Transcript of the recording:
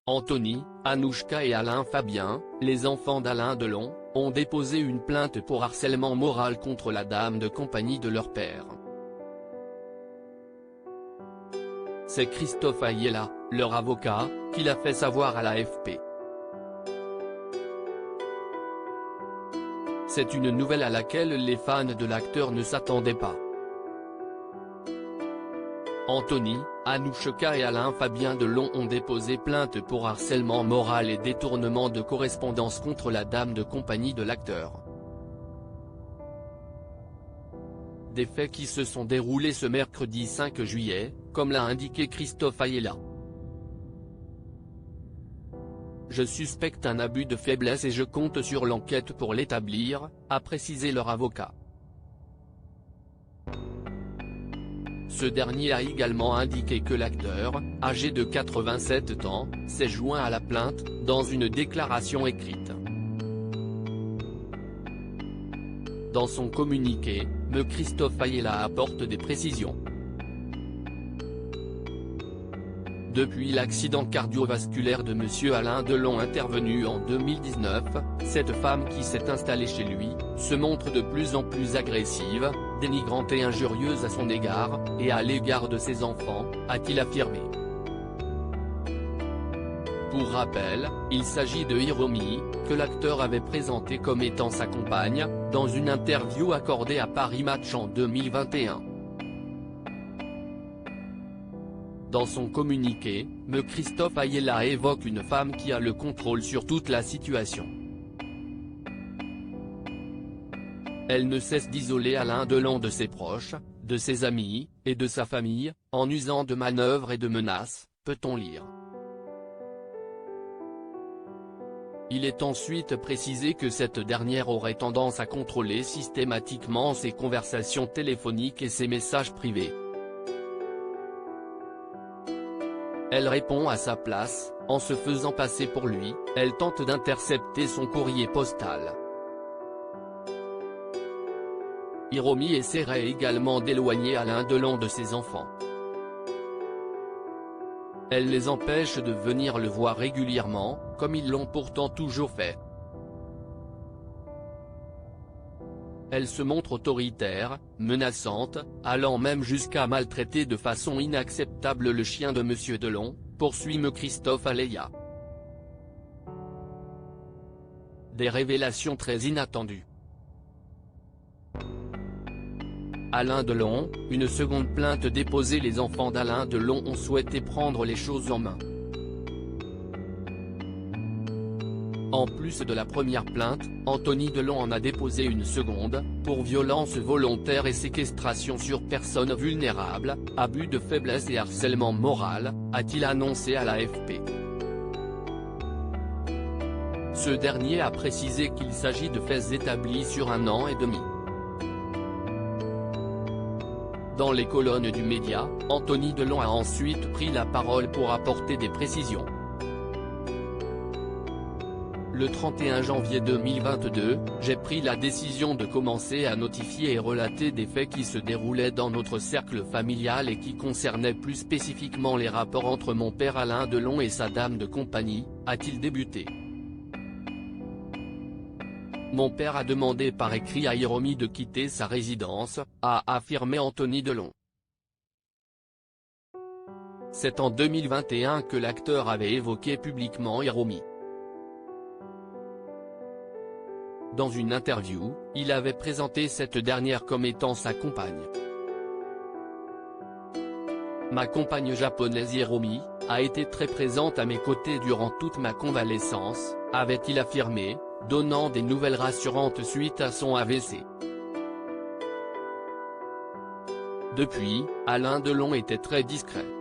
Anthony, Anouchka et Alain Fabien, les enfants d'Alain Delon, ont déposé une plainte pour harcèlement moral contre la dame de compagnie de leur père. C'est Christophe Ayala, leur avocat, qui l'a fait savoir à l'AFP. C'est une nouvelle à laquelle les fans de l'acteur ne s'attendaient pas. Anthony, Anouchka et Alain Fabien Delon ont déposé plainte pour harcèlement moral et détournement de correspondance contre la dame de compagnie de l'acteur. Des faits qui se sont déroulés ce mercredi 5 juillet, comme l'a indiqué Christophe Ayala. Je suspecte un abus de faiblesse et je compte sur l'enquête pour l'établir, a précisé leur avocat. Ce dernier a également indiqué que l'acteur, âgé de 87 ans, s'est joint à la plainte, dans une déclaration écrite. Dans son communiqué, M. Christophe Ayala apporte des précisions. Depuis l'accident cardiovasculaire de M. Alain Delon intervenu en 2019, cette femme qui s'est installée chez lui, se montre de plus en plus agressive, dénigrante et injurieuse à son égard, et à l'égard de ses enfants, a-t-il affirmé. Pour rappel, il s'agit de Hiromi, que l'acteur avait présenté comme étant sa compagne, dans une interview accordée à Paris Match en 2021. Dans son communiqué, M. Christophe Ayala évoque une femme qui a le contrôle sur toute la situation. Elle ne cesse d'isoler Alain Delon de ses proches, de ses amis, et de sa famille, en usant de manœuvres et de menaces, peut-on lire. Il est ensuite précisé que cette dernière aurait tendance à contrôler systématiquement ses conversations téléphoniques et ses messages privés. Elle répond à sa place, en se faisant passer pour lui, elle tente d'intercepter son courrier postal. Hiromi essaierait également d'éloigner Alain Delon de ses enfants. Elle les empêche de venir le voir régulièrement, comme ils l'ont pourtant toujours fait. Elle se montre autoritaire, menaçante, allant même jusqu'à maltraiter de façon inacceptable le chien de M. Delon, poursuit M. Christophe Ayala. Des révélations très inattendues. Alain Delon, une seconde plainte déposée. Les enfants d'Alain Delon ont souhaité prendre les choses en main. En plus de la première plainte, Anthony Delon en a déposé une seconde, pour violence volontaire et séquestration sur personne vulnérable, abus de faiblesse et harcèlement moral, a-t-il annoncé à l'AFP. Ce dernier a précisé qu'il s'agit de faits établis sur 1 an et demi. Dans les colonnes du média, Anthony Delon a ensuite pris la parole pour apporter des précisions. Le 31 janvier 2022, j'ai pris la décision de commencer à notifier et relater des faits qui se déroulaient dans notre cercle familial et qui concernaient plus spécifiquement les rapports entre mon père Alain Delon et sa dame de compagnie, a-t-il débuté. Mon père a demandé par écrit à Hiromi de quitter sa résidence, a affirmé Anthony Delon. C'est en 2021 que l'acteur avait évoqué publiquement Hiromi. Dans une interview, il avait présenté cette dernière comme étant sa compagne. Ma compagne japonaise Hiromi, a été très présente à mes côtés durant toute ma convalescence, avait-il affirmé, donnant des nouvelles rassurantes suite à son AVC. Depuis, Alain Delon était très discret.